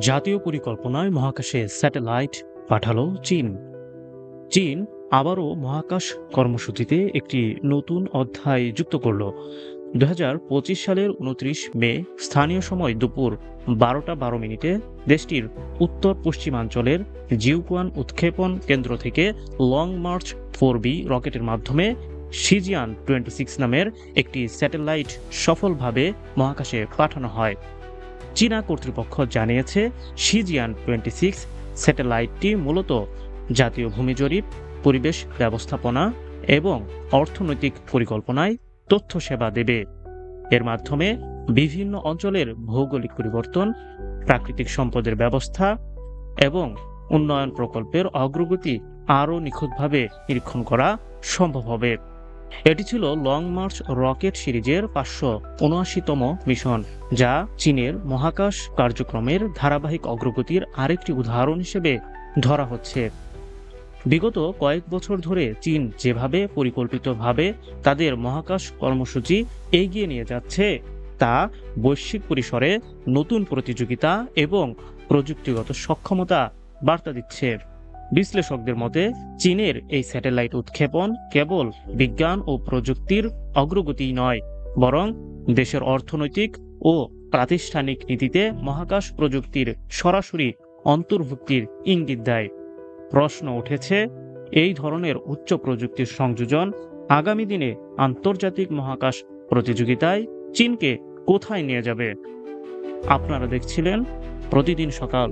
জাতীয় পরিকল্পনায় মহাকাশে স্যাটেলাইট পাঠালো চীন। চীন আবারও মহাকাশ কর্মসূচিতে একটি নতুন অধ্যায় যুক্ত করল। 2025 সালের 29 মে স্থানীয় সময় দুপুর 12টা 12 মিনিটে দেশটির উত্তর পশ্চিমাঞ্চলের জিউকুয়ান উৎক্ষেপণ কেন্দ্র থেকে লং মার্চ 4B রকেটের মাধ্যমে শিজিয়ান 26 নামের একটি স্যাটেলাইট সফলভাবে মহাকাশে পাঠানো হয়। চীনা কর্তৃপক্ষ জানিয়েছে, শিজিয়ান 26 স্যাটেলাইটটি মূলত জাতীয় ভূমি জরিপ, পরিবেশ ব্যবস্থাপনা এবং অর্থনৈতিক পরিকল্পনায় তথ্য সেবা দেবে। এর মাধ্যমে বিভিন্ন অঞ্চলের ভৌগোলিক পরিবর্তন, প্রাকৃতিক সম্পদের ব্যবস্থা এবং উন্নয়ন প্রকল্পের অগ্রগতি আরও নিখুঁতভাবে নিরীক্ষণ করা সম্ভব হবে। এটি ছিল লং মার্চ রকেট সিরিজের 579তম মিশন, যা চীনের মহাকাশ কার্যক্রমের ধারাবাহিক অগ্রগতির আরেকটি উদাহরণ হিসেবে ধরা হচ্ছে। বিগত কয়েক বছর ধরে চীন যেভাবে পরিকল্পিতভাবে তাদের মহাকাশ কর্মসূচি এগিয়ে নিয়ে যাচ্ছে, তা বৈশ্বিক পরিসরে নতুন প্রতিযোগিতা এবং প্রযুক্তিগত সক্ষমতা বার্তা দিচ্ছে। বিশ্লেষকদের মতে, চীনের এই স্যাটেলাইট উৎক্ষেপণ কেবল বিজ্ঞান ও প্রযুক্তির অগ্রগতি নয়, বরং দেশের অর্থনৈতিক ও প্রাতিষ্ঠানিক নীতিতে মহাকাশ প্রযুক্তির সরাসরি অন্তর্ভুক্তির ইঙ্গিত দেয়। প্রশ্ন উঠেছে, এই ধরনের উচ্চ প্রযুক্তির সংযোজন আগামী দিনে আন্তর্জাতিক মহাকাশ প্রতিযোগিতায় চীনকে কোথায় নিয়ে যাবে? আপনারা দেখছিলেন প্রতিদিন সকাল।